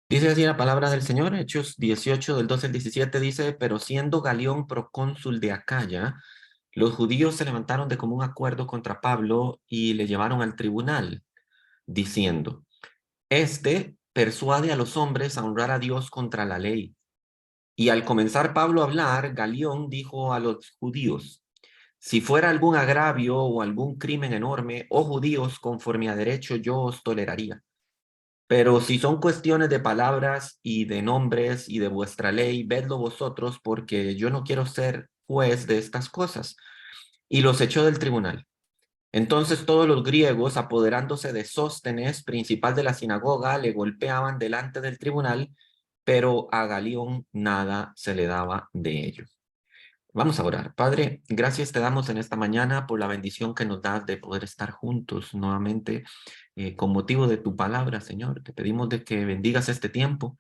Dice así la palabra del Señor, Hechos 18, del 12 al 17, dice, pero siendo Galión procónsul de Acaya, los judíos se levantaron de común acuerdo contra Pablo y le llevaron al tribunal, diciendo, este persuade a los hombres a honrar a Dios contra la ley. Y al comenzar Pablo a hablar, Galión dijo a los judíos, si fuera algún agravio o algún crimen enorme, oh judíos, conforme a derecho yo os toleraría. Pero si son cuestiones de palabras y de nombres y de vuestra ley, vedlo vosotros, porque yo no quiero ser juez de estas cosas. Y los echó del tribunal. Entonces todos los griegos, apoderándose de Sóstenes, principal de la sinagoga, le golpeaban delante del tribunal, pero a Galión nada se le daba de ello. Vamos a orar. Padre, gracias te damos en esta mañana por la bendición que nos das de poder estar juntos nuevamente con motivo de tu palabra, Señor. Te pedimos de que bendigas este tiempo,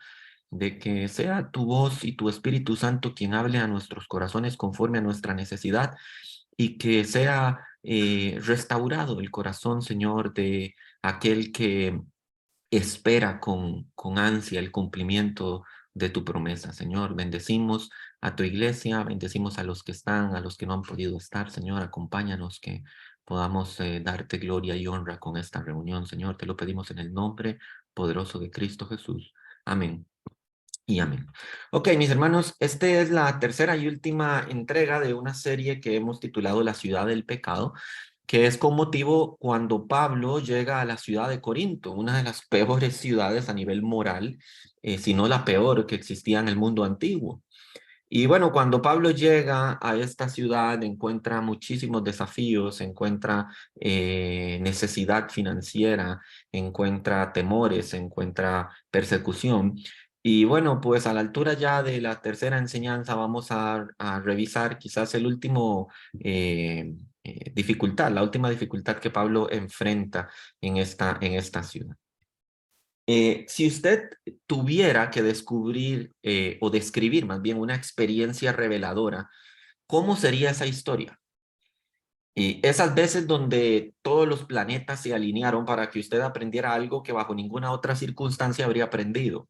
de que sea tu voz y tu Espíritu Santo quien hable a nuestros corazones conforme a nuestra necesidad y que sea restaurado el corazón, Señor, de aquel que espera con ansia el cumplimiento de tu promesa, Señor. Bendecimos a tu iglesia, bendecimos a los que están, a los que no han podido estar, Señor. Acompáñanos que podamos darte gloria y honra con esta reunión, Señor. Te lo pedimos en el nombre poderoso de Cristo Jesús. Amén. Y amén. Ok, mis hermanos, esta es la tercera y última entrega de una serie que hemos titulado La ciudad del pecado, que es con motivo cuando Pablo llega a la ciudad de Corinto, una de las peores ciudades a nivel moral, si no la peor que existía en el mundo antiguo. Y bueno, cuando Pablo llega a esta ciudad, encuentra muchísimos desafíos, encuentra necesidad financiera, encuentra temores, encuentra persecución. Y bueno, pues a la altura ya de la tercera enseñanza vamos a revisar quizás el último dificultad, la última dificultad que Pablo enfrenta en esta ciudad. Si usted tuviera que descubrir o describir más bien una experiencia reveladora, ¿cómo sería esa historia? Y esas veces donde todos los planetas se alinearon para que usted aprendiera algo que bajo ninguna otra circunstancia habría aprendido.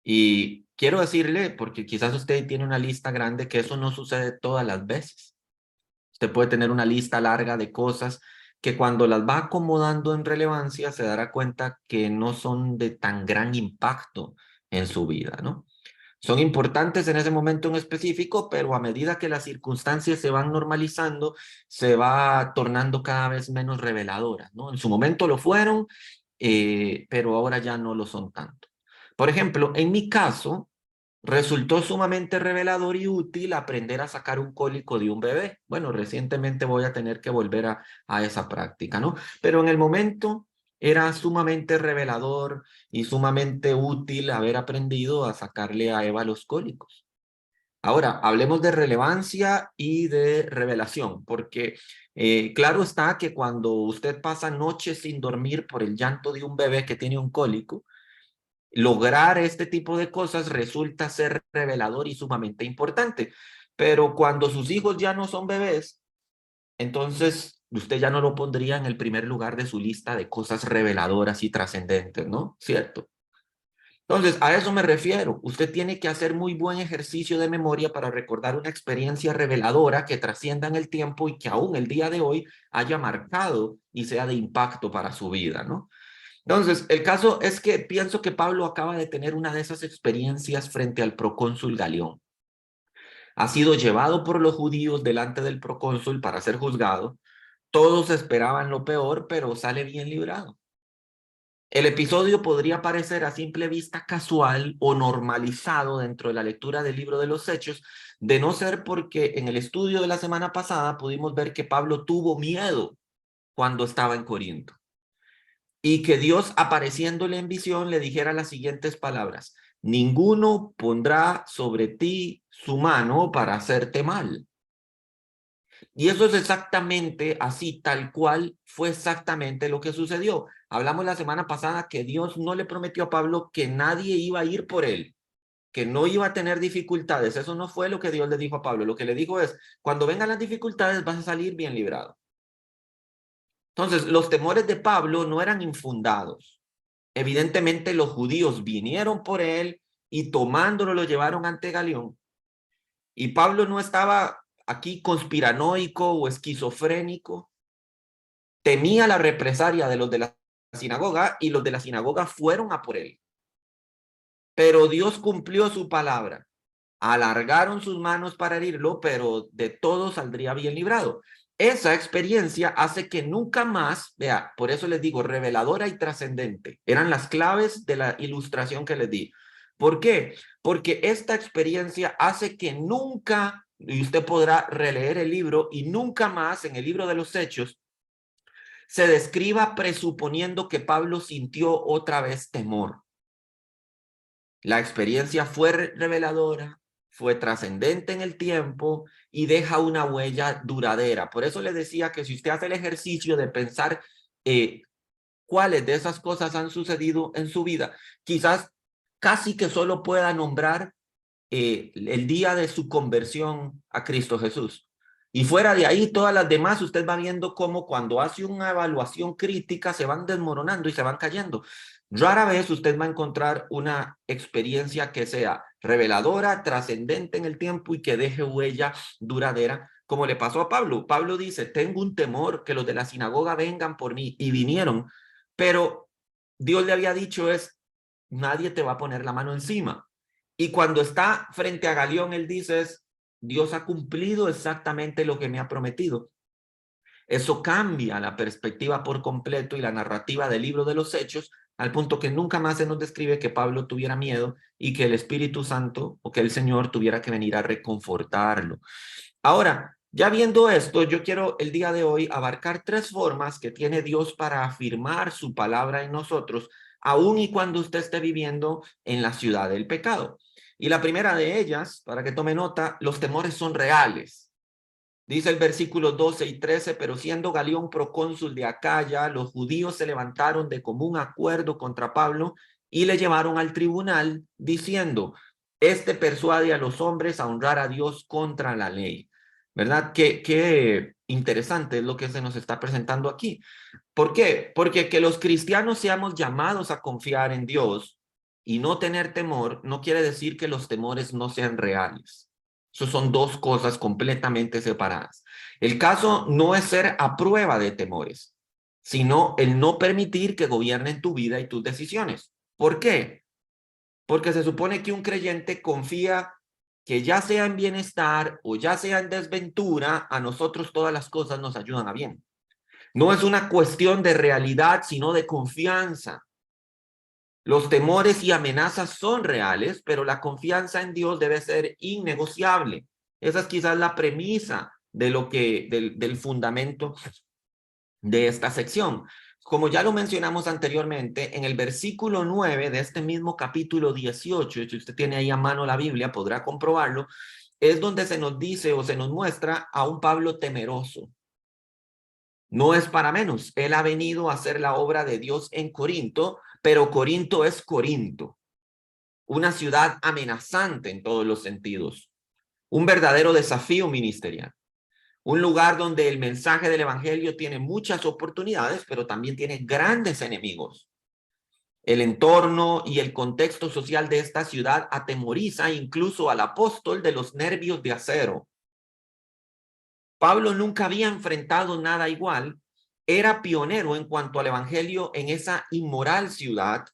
Y quiero decirle, porque quizás usted tiene una lista grande, que eso no sucede todas las veces. Usted puede tener una lista larga de cosas que cuando las va acomodando en relevancia se dará cuenta que no son de tan gran impacto en su vida, ¿no? Son importantes en ese momento en específico, pero a medida que las circunstancias se van normalizando, se va tornando cada vez menos reveladoras, ¿no? En su momento lo fueron, pero ahora ya no lo son tanto. Por ejemplo, en mi caso, resultó sumamente revelador y útil aprender a sacar un cólico de un bebé. Bueno, recientemente voy a tener que volver a esa práctica, ¿no? Pero en el momento era sumamente revelador y sumamente útil haber aprendido a sacarle a Eva los cólicos. Ahora, hablemos de relevancia y de revelación, porque claro está que cuando usted pasa noches sin dormir por el llanto de un bebé que tiene un cólico, lograr este tipo de cosas resulta ser revelador y sumamente importante. Pero cuando sus hijos ya no son bebés, entonces usted ya no lo pondría en el primer lugar de su lista de cosas reveladoras y trascendentes, ¿no? ¿Cierto? Entonces, a eso me refiero. Usted tiene que hacer muy buen ejercicio de memoria para recordar una experiencia reveladora que trascienda en el tiempo y que aún el día de hoy haya marcado y sea de impacto para su vida, ¿no? Entonces, el caso es que pienso que Pablo acaba de tener una de esas experiencias frente al procónsul Galión. Ha sido llevado por los judíos delante del procónsul para ser juzgado. Todos esperaban lo peor, pero sale bien librado. El episodio podría parecer a simple vista casual o normalizado dentro de la lectura del libro de los Hechos, de no ser porque en el estudio de la semana pasada pudimos ver que Pablo tuvo miedo cuando estaba en Corinto y que Dios apareciéndole en visión le dijera las siguientes palabras: ninguno pondrá sobre ti su mano para hacerte mal. Y eso es exactamente así, tal cual fue exactamente lo que sucedió. Hablamos la semana pasada que Dios no le prometió a Pablo que nadie iba a ir por él, que no iba a tener dificultades. Eso no fue lo que Dios le dijo a Pablo. Lo que le dijo es, cuando vengan las dificultades vas a salir bien librado. Entonces, los temores de Pablo no eran infundados. Evidentemente los judíos vinieron por él y tomándolo lo llevaron ante Galión. Y Pablo no estaba aquí conspiranoico o esquizofrénico. Temía la represalia de los de la sinagoga y los de la sinagoga fueron a por él. Pero Dios cumplió su palabra. Alargaron sus manos para herirlo, pero de todo saldría bien librado. Esa experiencia hace que nunca más, vea, por eso les digo, reveladora y trascendente. Eran las claves de la ilustración que les di. ¿Por qué? Porque esta experiencia hace que nunca, y usted podrá releer el libro, y nunca más en el libro de los Hechos, se describa presuponiendo que Pablo sintió otra vez temor. La experiencia fue reveladora, fue trascendente en el tiempo y deja una huella duradera. Por eso les decía que si usted hace el ejercicio de pensar cuáles de esas cosas han sucedido en su vida, quizás casi que solo pueda nombrar el día de su conversión a Cristo Jesús. Y fuera de ahí, todas las demás, usted va viendo cómo cuando hace una evaluación crítica se van desmoronando y se van cayendo. Rara vez usted va a encontrar una experiencia que sea reveladora, trascendente en el tiempo y que deje huella duradera, como le pasó a Pablo. Pablo dice, tengo un temor que los de la sinagoga vengan por mí, y vinieron, pero Dios le había dicho nadie te va a poner la mano encima. Y cuando está frente a Galión, él dice, Dios ha cumplido exactamente lo que me ha prometido. Eso cambia la perspectiva por completo y la narrativa del libro de los Hechos, al punto que nunca más se nos describe que Pablo tuviera miedo y que el Espíritu Santo o que el Señor tuviera que venir a reconfortarlo. Ahora, ya viendo esto, yo quiero el día de hoy abarcar 3 formas que tiene Dios para afirmar su palabra en nosotros, aun y cuando usted esté viviendo en la ciudad del pecado. Y la primera de ellas, para que tome nota, los temores son reales. Dice el versículo 12 y 13, pero siendo Galión procónsul de Acaya, los judíos se levantaron de común acuerdo contra Pablo y le llevaron al tribunal diciendo, este persuade a los hombres a honrar a Dios contra la ley. ¿Verdad? Qué interesante es lo que se nos está presentando aquí. ¿Por qué? Porque que los cristianos seamos llamados a confiar en Dios y no tener temor, no quiere decir que los temores no sean reales. Eso son 2 cosas completamente separadas. El caso no es ser a prueba de temores, sino el no permitir que gobiernen tu vida y tus decisiones. ¿Por qué? Porque se supone que un creyente confía que ya sea en bienestar o ya sea en desventura, a nosotros todas las cosas nos ayudan a bien. No es una cuestión de realidad, sino de confianza. Los temores y amenazas son reales, pero la confianza en Dios debe ser innegociable. Esa es quizás la premisa de del fundamento de esta sección. Como ya lo mencionamos anteriormente, en el versículo 9 de este mismo capítulo 18, si usted tiene ahí a mano la Biblia, podrá comprobarlo, es donde se nos dice o se nos muestra a un Pablo temeroso. No es para menos. Él ha venido a hacer la obra de Dios en Corinto, pero Corinto es Corinto, una ciudad amenazante en todos los sentidos, un verdadero desafío ministerial, un lugar donde el mensaje del evangelio tiene muchas oportunidades, pero también tiene grandes enemigos. El entorno y el contexto social de esta ciudad atemoriza incluso al apóstol de los nervios de acero. Pablo nunca había enfrentado nada igual, era pionero en cuanto al evangelio en esa inmoral ciudad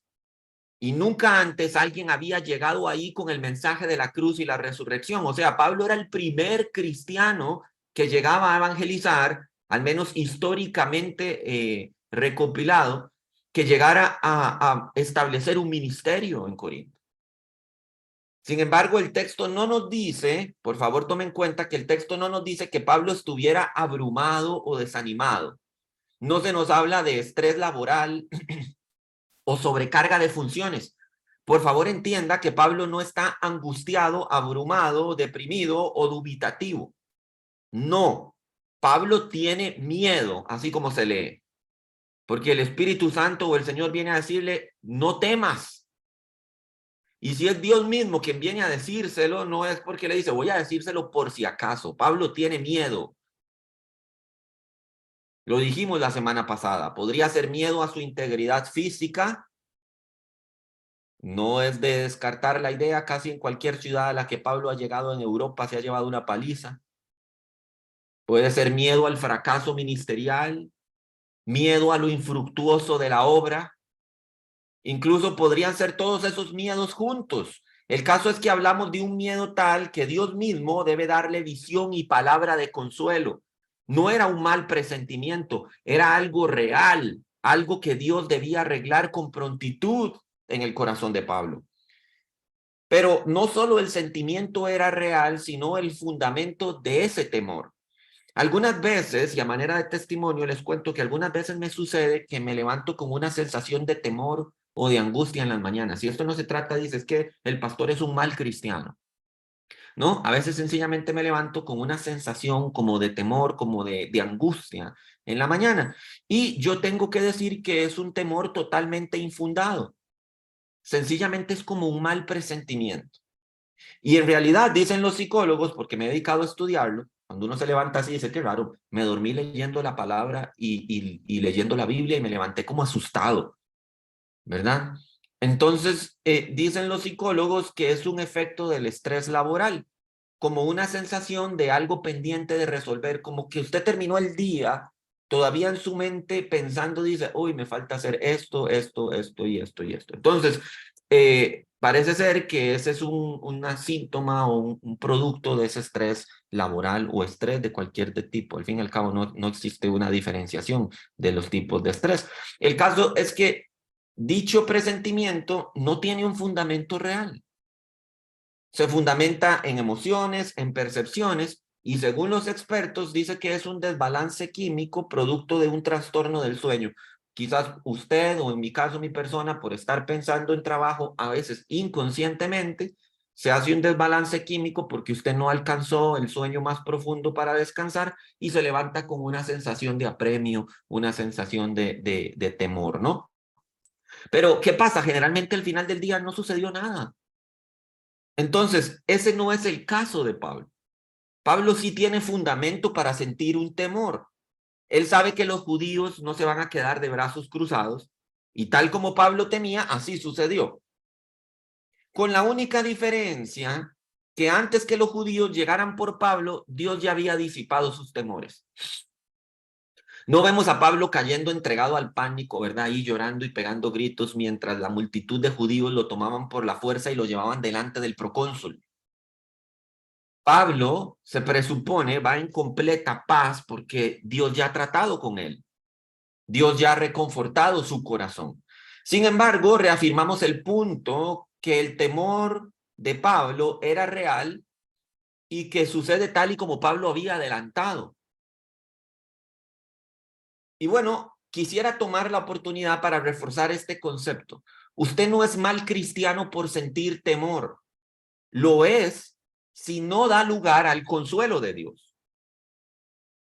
y nunca antes alguien había llegado ahí con el mensaje de la cruz y la resurrección. O sea, Pablo era el primer cristiano que llegaba a evangelizar, al menos históricamente recopilado, que llegara a establecer un ministerio en Corinto. Sin embargo, el texto no nos dice, por favor tomen en cuenta que el texto no nos dice que Pablo estuviera abrumado o desanimado. No se nos habla de estrés laboral o sobrecarga de funciones. Por favor entienda que Pablo no está angustiado, abrumado, deprimido o dubitativo. No, Pablo tiene miedo, así como se lee, porque el Espíritu Santo o el Señor viene a decirle, no temas. Y si es Dios mismo quien viene a decírselo, no es porque le dice, voy a decírselo por si acaso. Pablo tiene miedo. Lo dijimos la semana pasada. Podría ser miedo a su integridad física, No es de descartar la idea, casi en cualquier ciudad a la que Pablo ha llegado en Europa se ha llevado una paliza. Puede ser miedo al fracaso ministerial, miedo a lo infructuoso de la obra. Incluso podrían ser todos esos miedos juntos. El caso es que hablamos de un miedo tal que Dios mismo debe darle visión y palabra de consuelo. No era un mal presentimiento, era algo real, algo que Dios debía arreglar con prontitud en el corazón de Pablo. Pero no solo el sentimiento era real, sino el fundamento de ese temor. Algunas veces, y a manera de testimonio, les cuento que algunas veces me sucede que me levanto con una sensación de temor o de angustia en las mañanas. Y esto no se trata, dices que el pastor es un mal cristiano. No, a veces sencillamente me levanto con una sensación como de temor, como de angustia en la mañana. Y yo tengo que decir que es un temor totalmente infundado. Sencillamente es como un mal presentimiento. Y en realidad, dicen los psicólogos, porque me he dedicado a estudiarlo, cuando uno se levanta así, dice, qué raro, me dormí leyendo la palabra y leyendo la Biblia y me levanté como asustado, ¿verdad? Entonces, dicen los psicólogos que es un efecto del estrés laboral, como una sensación de algo pendiente de resolver, como que usted terminó el día todavía en su mente pensando, dice, uy, me falta hacer esto, esto, esto y esto y esto. Entonces, parece ser que ese es una síntoma o un producto de ese estrés laboral o estrés de cualquier tipo. Al fin y al cabo, no existe una diferenciación de los tipos de estrés. El caso es que dicho presentimiento no tiene un fundamento real. Se fundamenta en emociones, en percepciones, y según los expertos dice que es un desbalance químico producto de un trastorno del sueño. Quizás usted o en mi caso mi persona, por estar pensando en trabajo, a veces inconscientemente, se hace un desbalance químico porque usted no alcanzó el sueño más profundo para descansar y se levanta con una sensación de apremio, una sensación de temor, ¿no? Pero, ¿qué pasa? Generalmente al final del día no sucedió nada. Entonces, ese no es el caso de Pablo. Pablo sí tiene fundamento para sentir un temor. Él sabe que los judíos no se van a quedar de brazos cruzados y tal como Pablo temía, así sucedió. Con la única diferencia que antes que los judíos llegaran por Pablo, Dios ya había disipado sus temores. No vemos a Pablo cayendo entregado al pánico, ¿verdad? Ahí llorando y pegando gritos mientras la multitud de judíos lo tomaban por la fuerza y lo llevaban delante del procónsul. Pablo se presupone va en completa paz porque Dios ya ha tratado con él. Dios ya ha reconfortado su corazón. Sin embargo, reafirmamos el punto que el temor de Pablo era real y que sucede tal y como Pablo había adelantado. Y bueno, quisiera tomar la oportunidad para reforzar este concepto. Usted no es mal cristiano por sentir temor. Lo es si no da lugar al consuelo de Dios.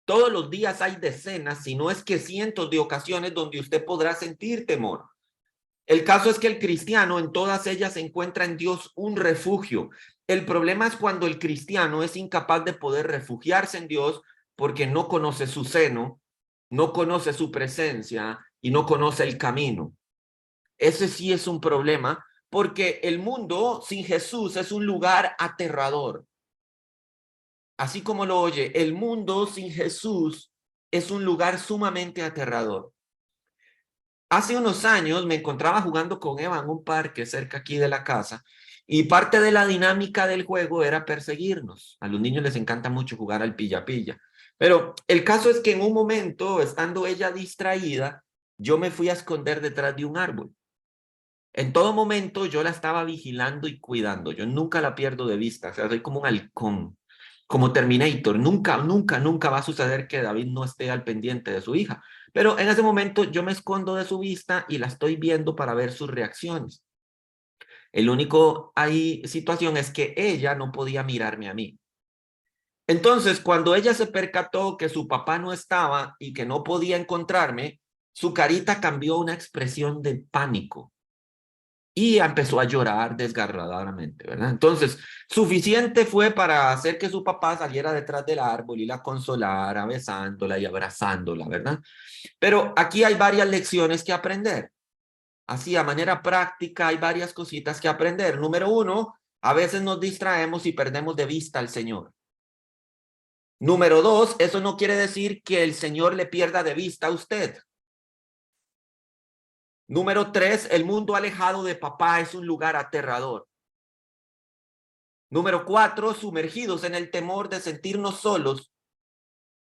Todos los días hay decenas, si no es que cientos de ocasiones donde usted podrá sentir temor. El caso es que el cristiano en todas ellas encuentra en Dios un refugio. El problema es cuando el cristiano es incapaz de poder refugiarse en Dios porque no conoce su seno, no conoce su presencia y no conoce el camino. Ese sí es un problema porque el mundo sin Jesús es un lugar aterrador. Así como lo oye, el mundo sin Jesús es un lugar sumamente aterrador. Hace unos años me encontraba jugando con Eva en un parque cerca aquí de la casa y parte de la dinámica del juego era perseguirnos. A los niños les encanta mucho jugar al pilla-pilla. Pero el caso es que en un momento, estando ella distraída, yo me fui a esconder detrás de un árbol. En todo momento yo la estaba vigilando y cuidando. Yo nunca la pierdo de vista. O sea, soy como un halcón, como Terminator. Nunca va a suceder que David no esté al pendiente de su hija. Pero en ese momento yo me escondo de su vista y la estoy viendo para ver sus reacciones. El único ahí situación es que ella no podía mirarme a mí. Entonces, cuando ella se percató que su papá no estaba y que no podía encontrarme, su carita cambió a una expresión de pánico. Y empezó a llorar desgarradoramente, ¿verdad? Entonces, suficiente fue para hacer que su papá saliera detrás del árbol y la consolara, besándola y abrazándola, ¿verdad? Pero aquí hay varias lecciones que aprender. Así, a manera práctica, hay varias cositas que aprender. Número uno, a veces nos distraemos y perdemos de vista al Señor. Número dos, eso no quiere decir que el Señor le pierda de vista a usted. Número tres, el mundo alejado de papá es un lugar aterrador. Número cuatro, sumergidos en el temor de sentirnos solos.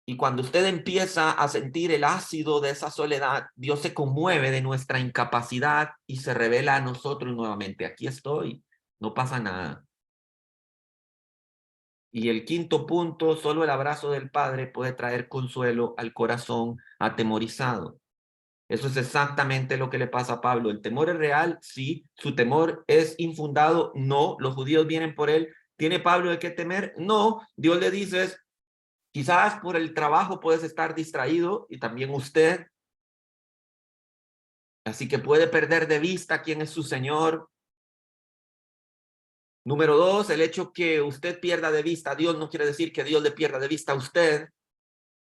Y cuando usted empieza a sentir el ácido de esa soledad, Dios se conmueve de nuestra incapacidad y se revela a nosotros nuevamente. Aquí estoy, no pasa nada. Y el quinto punto, solo el abrazo del Padre puede traer consuelo al corazón atemorizado. Eso es exactamente lo que le pasa a Pablo. ¿El temor es real? Sí. ¿Su temor es infundado? No. ¿Los judíos vienen por él? ¿Tiene Pablo de qué temer? No. Dios le dice, quizás por el trabajo puedes estar distraído y también usted. Así que puede perder de vista quién es su Señor. Número dos, el hecho que usted pierda de vista a Dios no quiere decir que Dios le pierda de vista a usted.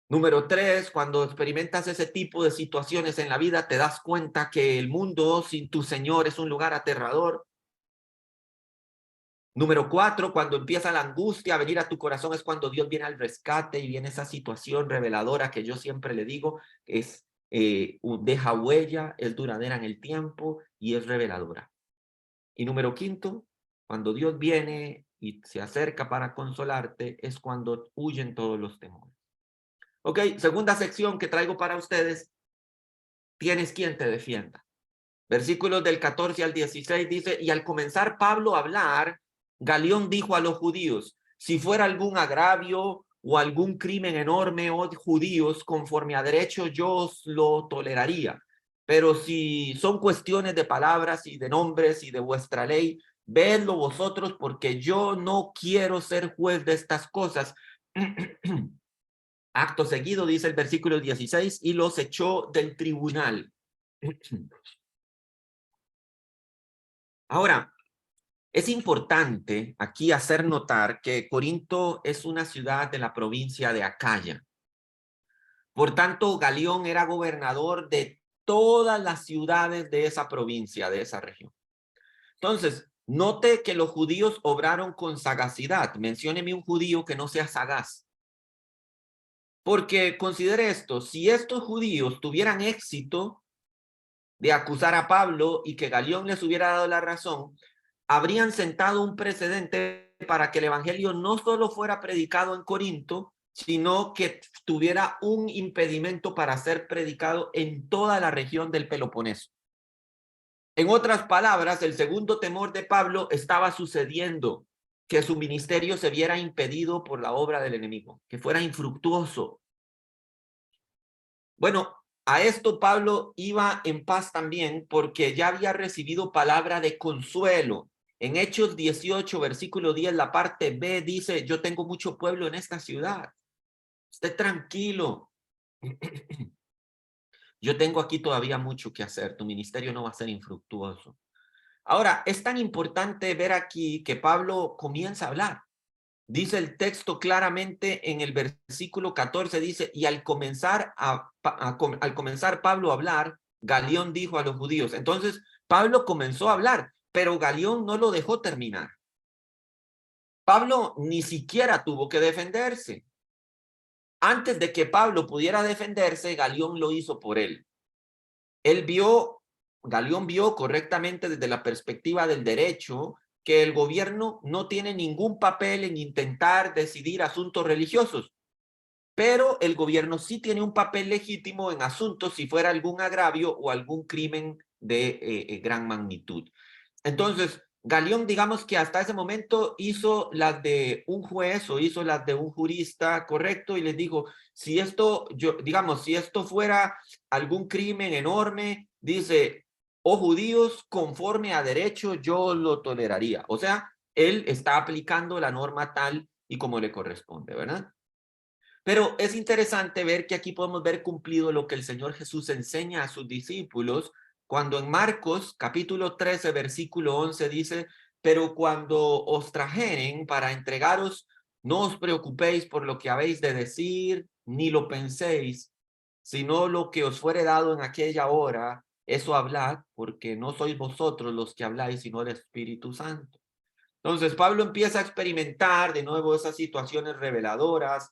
Número tres, cuando experimentas ese tipo de situaciones en la vida, te das cuenta que el mundo sin tu Señor es un lugar aterrador. Número cuatro, cuando empieza la angustia a venir a tu corazón, es cuando Dios viene al rescate y viene esa situación reveladora que yo siempre le digo, es deja huella, es duradera en el tiempo y es reveladora. Y número quinto, cuando Dios viene y se acerca para consolarte, es cuando huyen todos los temores. Ok, segunda sección que traigo para ustedes, tienes quien te defienda. Versículos del 14 al 16 dice, y al comenzar Pablo a hablar, Galión dijo a los judíos, si fuera algún agravio o algún crimen enorme, oh judíos, conforme a derecho yo os lo toleraría. Pero si son cuestiones de palabras y de nombres y de vuestra ley, vedlo vosotros, porque yo no quiero ser juez de estas cosas. Acto seguido, dice el versículo 16, y los echó del tribunal. Ahora, es importante aquí hacer notar que Corinto es una ciudad de la provincia de Acaya. Por tanto, Galión era gobernador de todas las ciudades de esa provincia, de esa región. Entonces, note que los judíos obraron con sagacidad. Mencióneme un judío que no sea sagaz. Porque considere esto, si estos judíos tuvieran éxito de acusar a Pablo y que Galión les hubiera dado la razón, habrían sentado un precedente para que el evangelio no solo fuera predicado en Corinto, sino que tuviera un impedimento para ser predicado en toda la región del Peloponeso. En otras palabras, el segundo temor de Pablo estaba sucediendo, que su ministerio se viera impedido por la obra del enemigo, que fuera infructuoso. Bueno, a esto Pablo iba en paz también porque ya había recibido palabra de consuelo. En Hechos 18, versículo 10, la parte B dice, yo tengo mucho pueblo en esta ciudad. Esté tranquilo. Yo tengo aquí todavía mucho que hacer. Tu ministerio no va a ser infructuoso. Ahora, es tan importante ver aquí que Pablo comienza a hablar. Dice el texto claramente en el versículo 14, dice, y al comenzar Pablo a hablar, Galión dijo a los judíos. Entonces, Pablo comenzó a hablar, pero Galión no lo dejó terminar. Pablo ni siquiera tuvo que defenderse. Antes de que Pablo pudiera defenderse, Galión lo hizo por él. Galión vio correctamente desde la perspectiva del derecho que el gobierno no tiene ningún papel en intentar decidir asuntos religiosos, pero el gobierno sí tiene un papel legítimo en asuntos si fuera algún agravio o algún crimen de gran magnitud. Entonces, Galión, digamos que hasta ese momento hizo las de un juez o hizo las de un jurista, correcto, y les digo, si esto, si esto fuera algún crimen enorme, dice, oh judíos, conforme a derecho, yo lo toleraría. O sea, él está aplicando la norma tal y como le corresponde, ¿verdad? Pero es interesante ver que aquí podemos ver cumplido lo que el Señor Jesús enseña a sus discípulos cuando en Marcos capítulo 13 versículo 11 dice, pero cuando os trajeren para entregaros, no os preocupéis por lo que habéis de decir, ni lo penséis, sino lo que os fuere dado en aquella hora, eso hablad, porque no sois vosotros los que habláis, sino el Espíritu Santo. Entonces Pablo empieza a experimentar de nuevo esas situaciones reveladoras,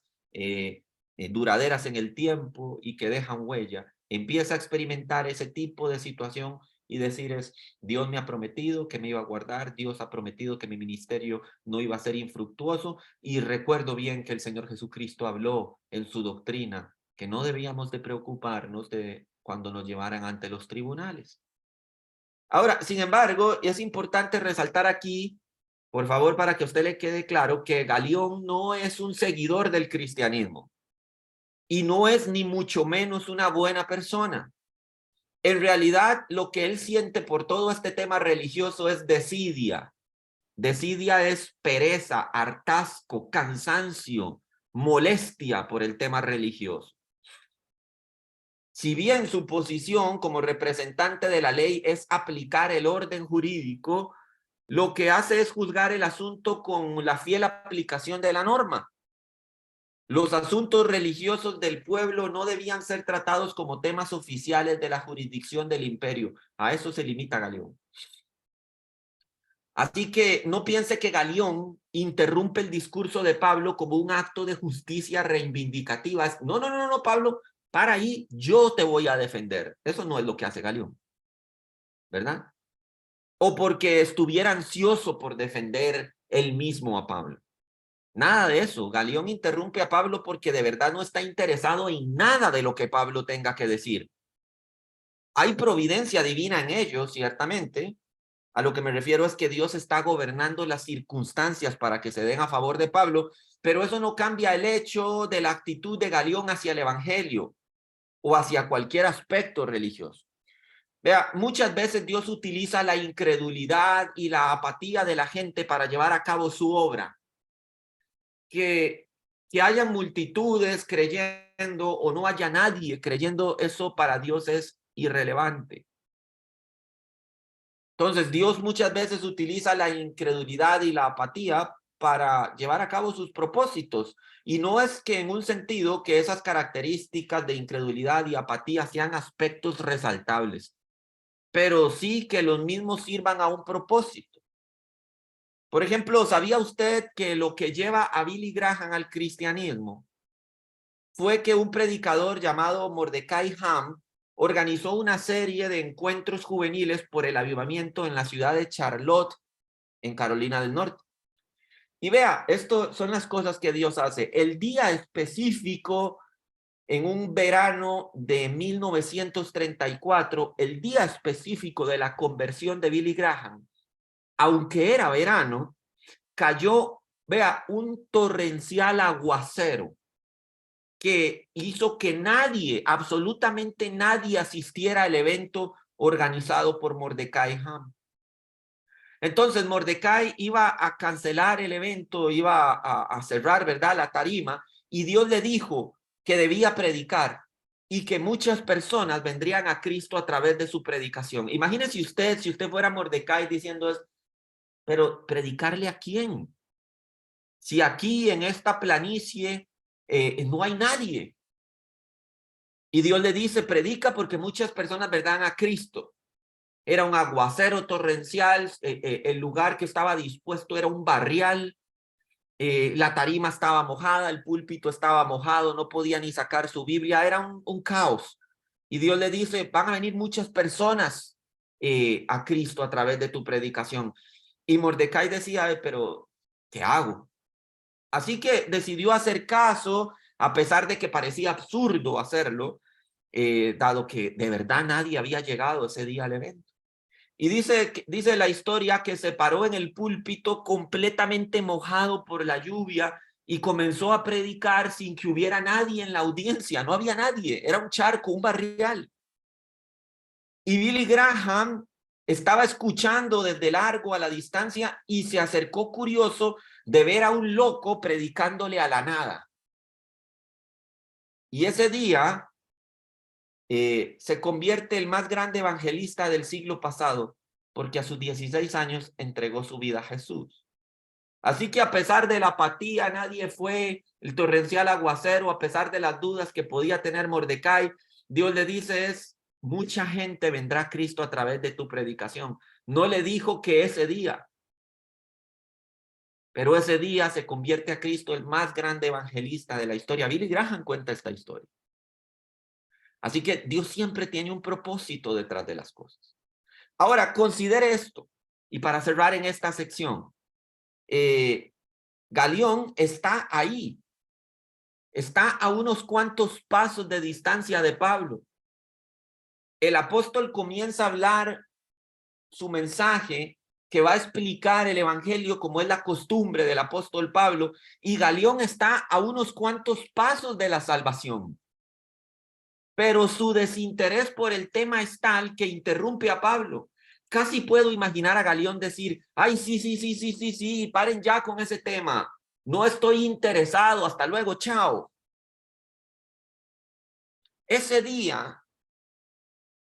duraderas en el tiempo y que dejan huella. Empieza a experimentar ese tipo de situación y decir es, Dios me ha prometido que me iba a guardar, Dios ha prometido que mi ministerio no iba a ser infructuoso, y recuerdo bien que el Señor Jesucristo habló en su doctrina que no debíamos de preocuparnos de cuando nos llevaran ante los tribunales. Ahora, sin embargo, es importante resaltar aquí, por favor, para que a usted le quede claro, que Galión no es un seguidor del cristianismo y no es ni mucho menos una buena persona. En realidad, lo que él siente por todo este tema religioso es desidia. Desidia es pereza, hartazgo, cansancio, molestia por el tema religioso. Si bien su posición como representante de la ley es aplicar el orden jurídico, lo que hace es juzgar el asunto con la fiel aplicación de la norma. Los asuntos religiosos del pueblo no debían ser tratados como temas oficiales de la jurisdicción del imperio. A eso se limita Galión. Así que no piense que Galión interrumpe el discurso de Pablo como un acto de justicia reivindicativa. No, no, no, no, Pablo, para ahí, yo te voy a defender. Eso no es lo que hace Galión, ¿verdad? O porque estuviera ansioso por defender él mismo a Pablo. Nada de eso. Galión interrumpe a Pablo porque de verdad no está interesado en nada de lo que Pablo tenga que decir. Hay providencia divina en ello, ciertamente. A lo que me refiero es que Dios está gobernando las circunstancias para que se den a favor de Pablo, pero eso no cambia el hecho de la actitud de Galión hacia el evangelio o hacia cualquier aspecto religioso. Vea, muchas veces Dios utiliza la incredulidad y la apatía de la gente para llevar a cabo su obra. Que haya multitudes creyendo o no haya nadie creyendo, eso para Dios es irrelevante. Entonces, Dios muchas veces utiliza la incredulidad y la apatía para llevar a cabo sus propósitos. Y no es que en un sentido que esas características de incredulidad y apatía sean aspectos resaltables, pero sí que los mismos sirvan a un propósito. Por ejemplo, ¿sabía usted que lo que lleva a Billy Graham al cristianismo fue que un predicador llamado Mordecai Ham organizó una serie de encuentros juveniles por el avivamiento en la ciudad de Charlotte, en Carolina del Norte? Y vea, esto son las cosas que Dios hace. El día específico, en un verano de 1934, el día específico de la conversión de Billy Graham, aunque era verano, cayó, vea, un torrencial aguacero que hizo que nadie, absolutamente nadie, asistiera al evento organizado por Mordecai Ham. Entonces Mordecai iba a cancelar el evento, iba a cerrar, ¿verdad?, la tarima, y Dios le dijo que debía predicar y que muchas personas vendrían a Cristo a través de su predicación. Imagínese usted, si usted fuera Mordecai diciendo, pero ¿predicarle a quién? Si aquí en esta planicie no hay nadie. Y Dios le dice, predica porque muchas personas vendrán a Cristo. Era un aguacero torrencial, el lugar que estaba dispuesto era un barrial, la tarima estaba mojada, el púlpito estaba mojado, no podía ni sacar su Biblia, era un caos. Y Dios le dice, van a venir muchas personas a Cristo a través de tu predicación. Y Mordecai decía, pero ¿qué hago? Así que decidió hacer caso, a pesar de que parecía absurdo hacerlo, dado que de verdad nadie había llegado ese día al evento. Y dice la historia que se paró en el púlpito completamente mojado por la lluvia y comenzó a predicar sin que hubiera nadie en la audiencia. No había nadie, era un charco, un barrial. Y Billy Graham estaba escuchando desde largo a la distancia y se acercó curioso de ver a un loco predicándole a la nada. Y ese día se convierte el más grande evangelista del siglo pasado, porque a sus 16 años entregó su vida a Jesús. Así que a pesar de la apatía, nadie fue, el torrencial aguacero, a pesar de las dudas que podía tener Mordecai, Dios le dice mucha gente vendrá a Cristo a través de tu predicación. No le dijo que ese día, pero ese día se convierte a Cristo el más grande evangelista de la historia. Billy Graham cuenta esta historia. Así que Dios siempre tiene un propósito detrás de las cosas. Ahora, considere esto. Y para cerrar en esta sección, Galión está ahí. Está a unos cuantos pasos de distancia de Pablo. El apóstol comienza a hablar su mensaje que va a explicar el evangelio como es la costumbre del apóstol Pablo, y Galión está a unos cuantos pasos de la salvación. Pero su desinterés por el tema es tal que interrumpe a Pablo. Casi puedo imaginar a Galión decir, ay, sí, paren ya con ese tema. No estoy interesado, hasta luego, chao. Ese día,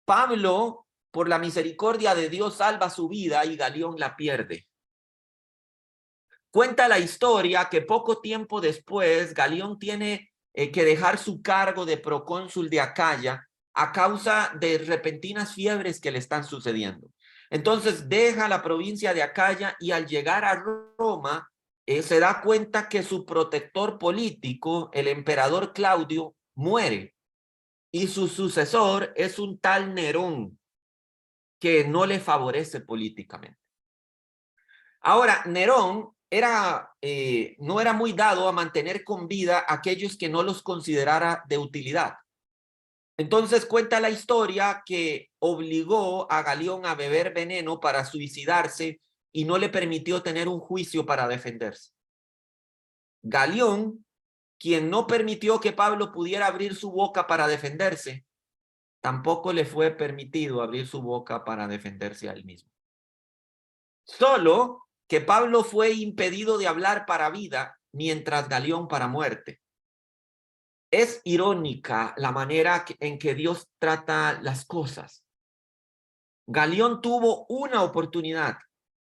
Pablo, por la misericordia de Dios, salva su vida y Galión la pierde. Cuenta la historia que poco tiempo después Galión tiene que dejar su cargo de procónsul de Acaya a causa de repentinas fiebres que le están sucediendo. Entonces deja la provincia de Acaya y al llegar a Roma se da cuenta que su protector político, el emperador Claudio, muere y su sucesor es un tal Nerón que no le favorece políticamente. Ahora, Nerón no era muy dado a mantener con vida a aquellos que no los considerara de utilidad. Entonces cuenta la historia que obligó a Galión a beber veneno para suicidarse y no le permitió tener un juicio para defenderse. Galión, quien no permitió que Pablo pudiera abrir su boca para defenderse, tampoco le fue permitido abrir su boca para defenderse a él mismo. Solo que Pablo fue impedido de hablar para vida, mientras Galión para muerte. Es irónica la manera en que Dios trata las cosas. Galión tuvo una oportunidad,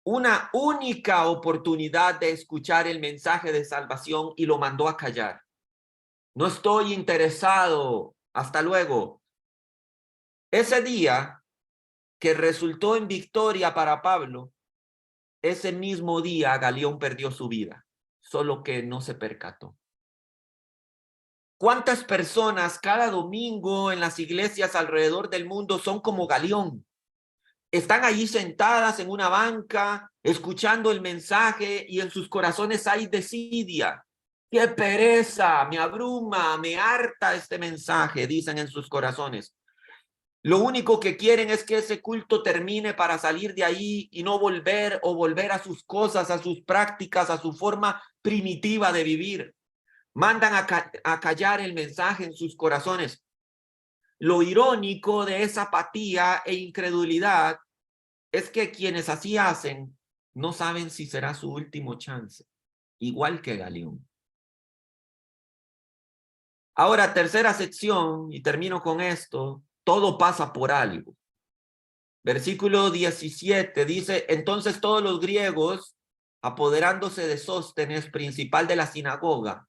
una única oportunidad de escuchar el mensaje de salvación y lo mandó a callar. No estoy interesado. Hasta luego. Ese día que resultó en victoria para Pablo, ese mismo día Galión perdió su vida, solo que no se percató. ¿Cuántas personas cada domingo en las iglesias alrededor del mundo son como Galión? Están allí sentadas en una banca, escuchando el mensaje y en sus corazones hay desidia. ¡Qué pereza! Me abruma, me harta este mensaje, dicen en sus corazones. Lo único que quieren es que ese culto termine para salir de ahí y no volver o volver a sus cosas, a sus prácticas, a su forma primitiva de vivir. Mandan a callar el mensaje en sus corazones. Lo irónico de esa apatía e incredulidad es que quienes así hacen no saben si será su último chance, igual que Galión. Ahora, tercera sección, y termino con esto, todo pasa por algo. Versículo 17 dice, entonces todos los griegos, apoderándose de Sóstenes, principal de la sinagoga,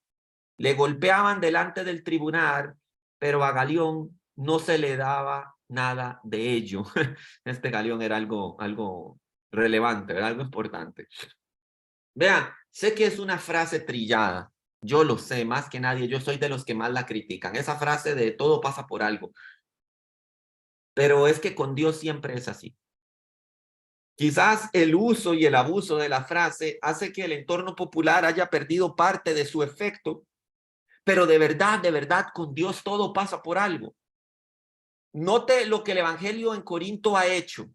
le golpeaban delante del tribunal, pero a Galión no se le daba nada de ello. Este Galión era algo relevante, era algo importante. Vean, sé que es una frase trillada, yo lo sé, más que nadie, yo soy de los que más la critican, esa frase de todo pasa por algo, pero es que con Dios siempre es así. Quizás el uso y el abuso de la frase hace que el entorno popular haya perdido parte de su efecto, pero de verdad, con Dios todo pasa por algo. Note lo que el Evangelio en Corinto ha hecho.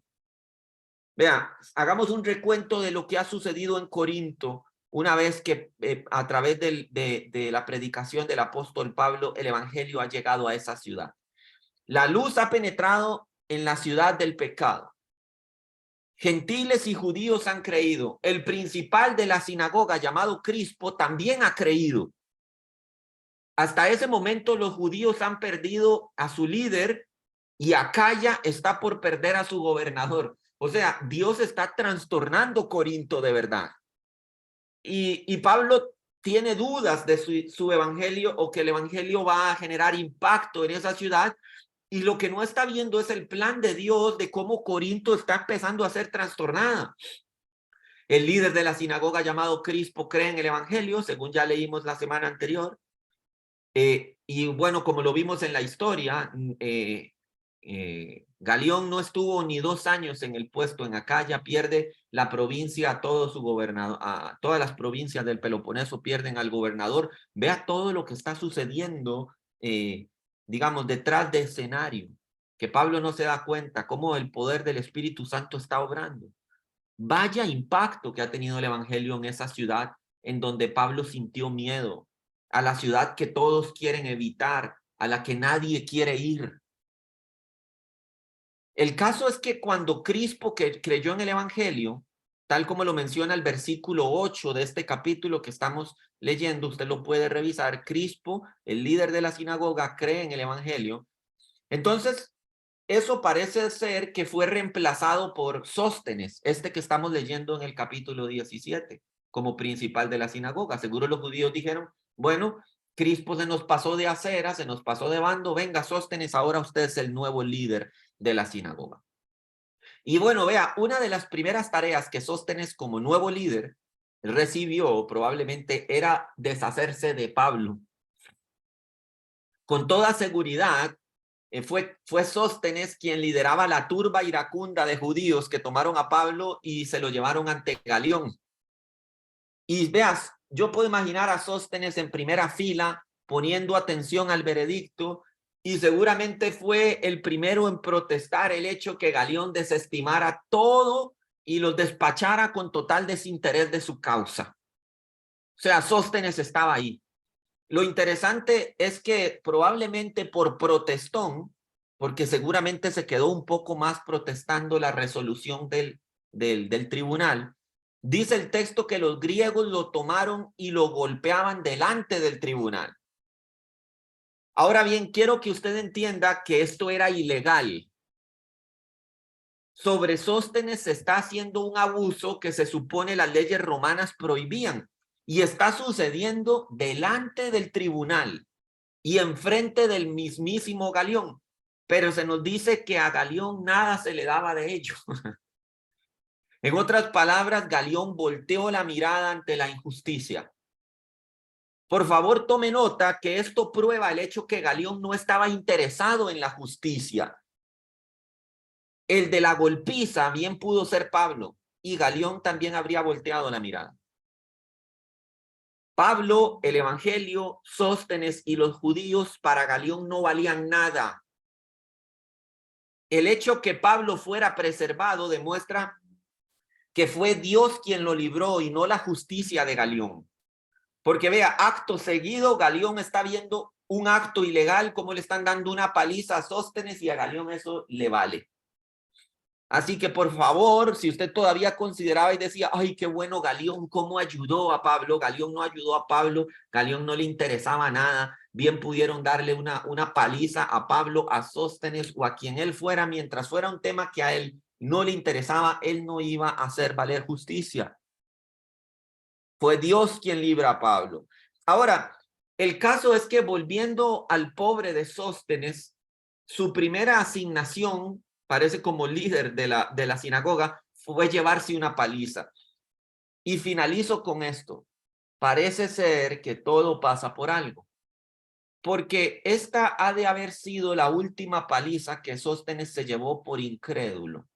Vea, hagamos un recuento de lo que ha sucedido en Corinto una vez que a través de la predicación del apóstol Pablo, el Evangelio ha llegado a esa ciudad. La luz ha penetrado en la ciudad del pecado. Gentiles y judíos han creído. El principal de la sinagoga, llamado Crispo, también ha creído. Hasta ese momento los judíos han perdido a su líder y Acaya está por perder a su gobernador. O sea, Dios está trastornando Corinto de verdad. Y Pablo tiene dudas de su evangelio o que el evangelio va a generar impacto en esa ciudad Y lo que no está viendo es el plan de Dios de cómo Corinto está empezando a ser trastornada. El líder de la sinagoga llamado Crispo cree en el evangelio, según ya leímos la semana anterior. Y bueno, como lo vimos en la historia, Galión no estuvo ni 2 años en el puesto en Acaya, pierde la provincia a todo su gobernador, a todas las provincias del Peloponeso pierden al gobernador. Vea todo lo que está sucediendo, digamos, detrás de escenario, que Pablo no se da cuenta cómo el poder del Espíritu Santo está obrando. Vaya impacto que ha tenido el evangelio en esa ciudad en donde Pablo sintió miedo, a la ciudad que todos quieren evitar, a la que nadie quiere ir. El caso es que cuando Crispo que creyó en el evangelio, tal como lo menciona el versículo 8 de este capítulo que estamos leyendo, usted lo puede revisar, Crispo, el líder de la sinagoga, cree en el evangelio. Entonces, eso parece ser que fue reemplazado por Sóstenes, este que estamos leyendo en el capítulo 17, como principal de la sinagoga. Seguro los judíos dijeron, bueno, Crispo se nos pasó de acera, se nos pasó de bando, venga Sóstenes, ahora usted es el nuevo líder de la sinagoga. Y bueno, vea, una de las primeras tareas que Sóstenes como nuevo líder recibió probablemente era deshacerse de Pablo. Con toda seguridad, fue Sóstenes quien lideraba la turba iracunda de judíos que tomaron a Pablo y se lo llevaron ante Galión. Y veas, yo puedo imaginar a Sóstenes en primera fila poniendo atención al veredicto y seguramente fue el primero en protestar el hecho que Galión desestimara todo y los despachara con total desinterés de su causa. O sea, Sóstenes estaba ahí. Lo interesante es que probablemente por protestón, porque seguramente se quedó un poco más protestando la resolución del tribunal, dice el texto que los griegos lo tomaron y lo golpeaban delante del tribunal. Ahora bien, quiero que usted entienda que esto era ilegal. Sobre Sóstenes se está haciendo un abuso que se supone las leyes romanas prohibían y está sucediendo delante del tribunal y enfrente del mismísimo Galión. Pero se nos dice que a Galión nada se le daba de ello. En otras palabras, Galión volteó la mirada ante la injusticia. Por favor, tome nota que esto prueba el hecho que Galión no estaba interesado en la justicia. El de la golpiza bien pudo ser Pablo y Galión también habría volteado la mirada. Pablo, el evangelio, Sóstenes y los judíos para Galión no valían nada. El hecho que Pablo fuera preservado demuestra que fue Dios quien lo libró y no la justicia de Galión. Porque vea, acto seguido, Galión está viendo un acto ilegal, como le están dando una paliza a Sóstenes y a Galión eso le vale. Así que por favor, si usted todavía consideraba y decía, ay, qué bueno Galión, cómo ayudó a Pablo, Galión no ayudó a Pablo, Galión no le interesaba nada, bien pudieron darle una paliza a Pablo, a Sóstenes o a quien él fuera, mientras fuera un tema que a él no le interesaba, él no iba a hacer valer justicia. Fue Dios quien libra a Pablo. Ahora, el caso es que volviendo al pobre de Sóstenes, su primera asignación, parece como líder de la sinagoga, fue llevarse una paliza. Y finalizo con esto. Parece ser que todo pasa por algo. Porque esta ha de haber sido la última paliza que Sóstenes se llevó por incrédulo.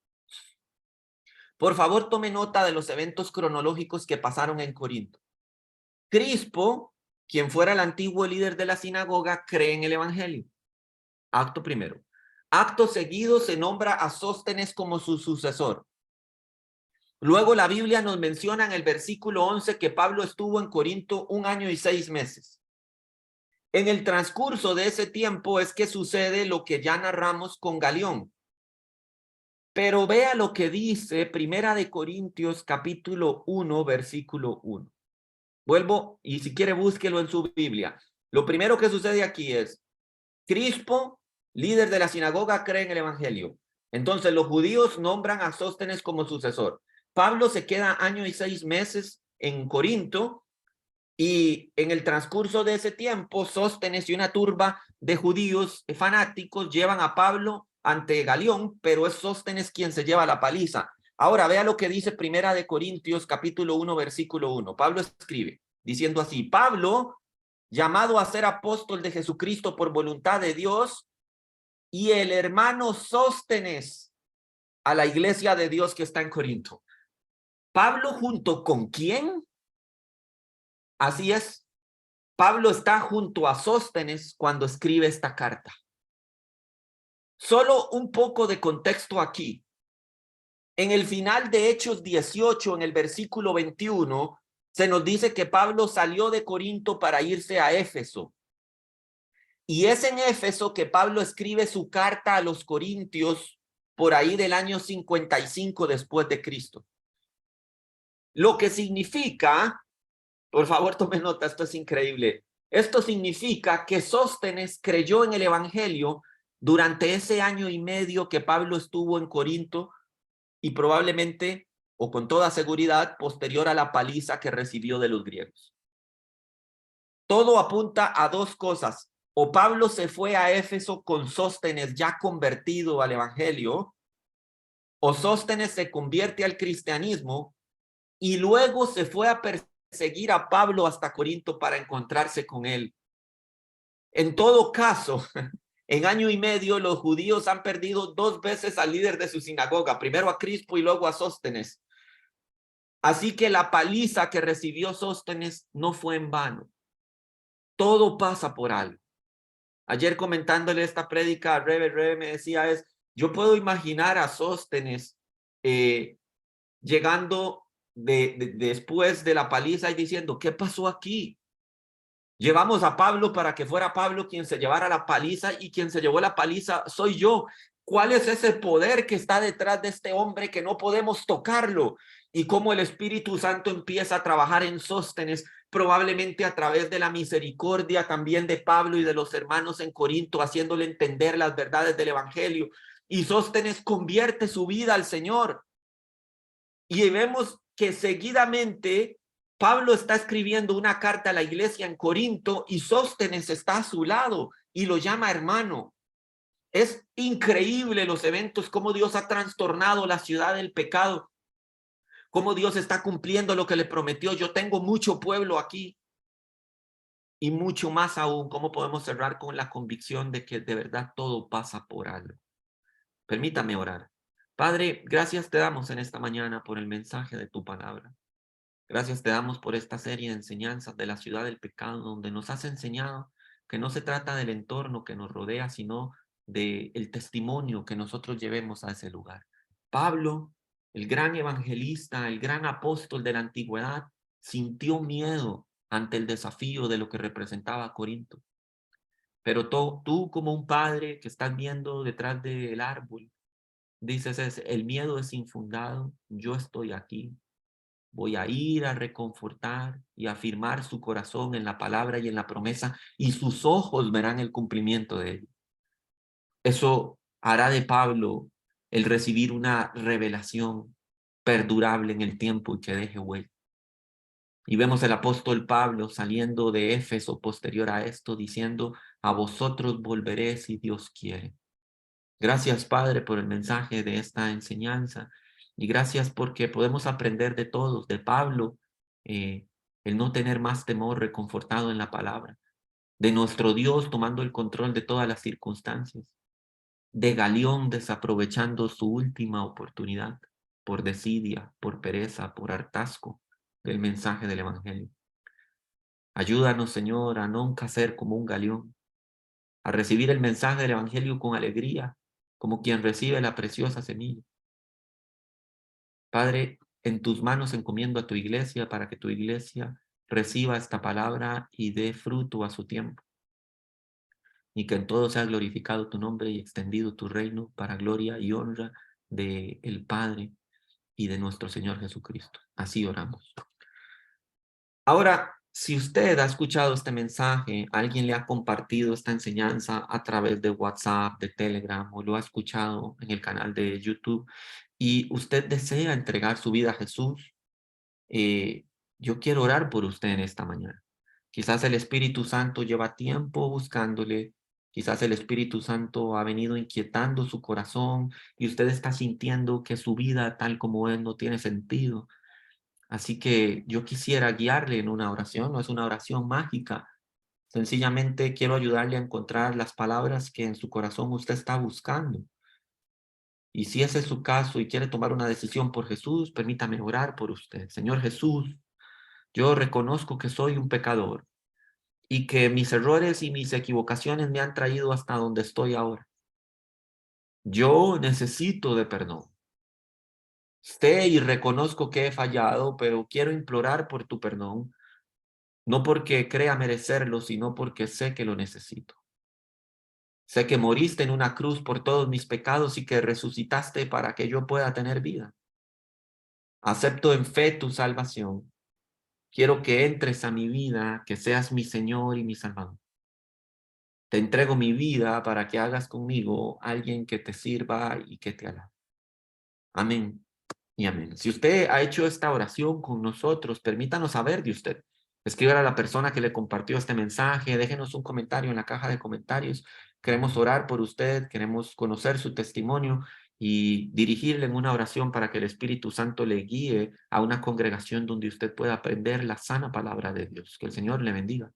Por favor, tome nota de los eventos cronológicos que pasaron en Corinto. Crispo, quien fuera el antiguo líder de la sinagoga, cree en el evangelio. Acto primero. Acto seguido se nombra a Sóstenes como su sucesor. Luego la Biblia nos menciona en el versículo 11 que Pablo estuvo en Corinto 1 año y 6 meses. En el transcurso de ese tiempo es que sucede lo que ya narramos con Galión. Pero vea lo que dice Primera de Corintios capítulo 1 versículo 1. Vuelvo y si quiere búsquelo en su Biblia. Lo primero que sucede aquí es Crispo, líder de la sinagoga, cree en el evangelio. Entonces los judíos nombran a Sóstenes como sucesor. Pablo se queda 1 año y 6 meses en Corinto Y en el transcurso de ese tiempo, Sóstenes y una turba de judíos fanáticos llevan a Pablo ante Galión, pero es Sóstenes quien se lleva la paliza. Ahora vea lo que dice Primera de Corintios capítulo 1 versículo 1. Pablo escribe diciendo así: Pablo, llamado a ser apóstol de Jesucristo por voluntad de Dios, y el hermano Sóstenes a la iglesia de Dios que está en Corinto. Pablo, ¿junto con quién? Así es. Pablo está junto a Sóstenes cuando escribe esta carta. Solo un poco de contexto aquí. En el final de Hechos 18, en el versículo 21, se nos dice que Pablo salió de Corinto para irse a Éfeso. Y es en Éfeso que Pablo escribe su carta a los Corintios por ahí del año 55 después de Cristo. Lo que significa, por favor tome nota, esto es increíble. Esto significa que Sóstenes creyó en el evangelio durante ese año y medio que Pablo estuvo en Corinto y probablemente, o con toda seguridad, posterior a la paliza que recibió de los griegos. Todo apunta a dos cosas. O Pablo se fue a Éfeso con Sóstenes ya convertido al evangelio, o Sóstenes se convierte al cristianismo y luego se fue a perseguir a Pablo hasta Corinto para encontrarse con él. En todo caso, en año y medio los judíos han perdido 2 veces al líder de su sinagoga, primero a Crispo y luego a Sóstenes. Así que la paliza que recibió Sóstenes no fue en vano. Todo pasa por algo. Ayer comentándole esta prédica a Rebe me decía yo puedo imaginar a Sóstenes llegando después de la paliza y diciendo, ¿qué pasó aquí? Llevamos a Pablo para que fuera Pablo quien se llevara la paliza y quien se llevó la paliza soy yo. ¿Cuál es ese poder que está detrás de este hombre que no podemos tocarlo? Y cómo el Espíritu Santo empieza a trabajar en Sóstenes, probablemente a través de la misericordia también de Pablo y de los hermanos en Corinto, haciéndole entender las verdades del Evangelio. Y Sóstenes convierte su vida al Señor. Y vemos que seguidamente Pablo está escribiendo una carta a la iglesia en Corinto y Sóstenes está a su lado y lo llama hermano. Es increíble los eventos, cómo Dios ha trastornado la ciudad del pecado, cómo Dios está cumpliendo lo que le prometió. Yo tengo mucho pueblo aquí y mucho más aún. ¿Cómo podemos cerrar con la convicción de que de verdad todo pasa por algo? Permítame orar. Padre, gracias te damos en esta mañana por el mensaje de tu palabra. Gracias te damos por esta serie de enseñanzas de la ciudad del pecado, donde nos has enseñado que no se trata del entorno que nos rodea, sino del testimonio que nosotros llevemos a ese lugar. Pablo, el gran evangelista, el gran apóstol de la antigüedad, sintió miedo ante el desafío de lo que representaba Corinto. Pero tú como un padre que estás viendo detrás del árbol, dices, el miedo es infundado, yo estoy aquí. Voy a ir a reconfortar y afirmar su corazón en la palabra y en la promesa, y sus ojos verán el cumplimiento de ello. Eso hará de Pablo el recibir una revelación perdurable en el tiempo y que deje huella. Y vemos el apóstol Pablo saliendo de Éfeso posterior a esto, diciendo, a vosotros volveré si Dios quiere. Gracias, Padre, por el mensaje de esta enseñanza. Y gracias porque podemos aprender de todos, de Pablo, el no tener más temor reconfortado en la palabra, de nuestro Dios tomando el control de todas las circunstancias, de Galión desaprovechando su última oportunidad por desidia, por pereza, por hartazgo del mensaje del Evangelio. Ayúdanos, Señor, a nunca ser como un Galión, a recibir el mensaje del Evangelio con alegría, como quien recibe la preciosa semilla. Padre, en tus manos encomiendo a tu iglesia para que tu iglesia reciba esta palabra y dé fruto a su tiempo. Y que en todo sea glorificado tu nombre y extendido tu reino para gloria y honra de el Padre y de nuestro Señor Jesucristo. Así oramos. Ahora, si usted ha escuchado este mensaje, alguien le ha compartido esta enseñanza a través de WhatsApp, de Telegram, o lo ha escuchado en el canal de YouTube, y usted desea entregar su vida a Jesús, yo quiero orar por usted en esta mañana. Quizás el Espíritu Santo lleva tiempo buscándole. Quizás el Espíritu Santo ha venido inquietando su corazón y usted está sintiendo que su vida tal como es no tiene sentido. Así que yo quisiera guiarle en una oración, no es una oración mágica. Sencillamente quiero ayudarle a encontrar las palabras que en su corazón usted está buscando. Y si ese es su caso y quiere tomar una decisión por Jesús, permítame orar por usted. Señor Jesús, yo reconozco que soy un pecador y que mis errores y mis equivocaciones me han traído hasta donde estoy ahora. Yo necesito de perdón. Sé y reconozco que he fallado, pero quiero implorar por tu perdón, no porque crea merecerlo, sino porque sé que lo necesito. Sé que moriste en una cruz por todos mis pecados y que resucitaste para que yo pueda tener vida. Acepto en fe tu salvación. Quiero que entres a mi vida, que seas mi Señor y mi Salvador. Te entrego mi vida para que hagas conmigo alguien que te sirva y que te alabe. Amén y amén. Si usted ha hecho esta oración con nosotros, permítanos saber de usted. Escriba a la persona que le compartió este mensaje, déjenos un comentario en la caja de comentarios. Queremos orar por usted, queremos conocer su testimonio y dirigirle en una oración para que el Espíritu Santo le guíe a una congregación donde usted pueda aprender la sana palabra de Dios. Que el Señor le bendiga.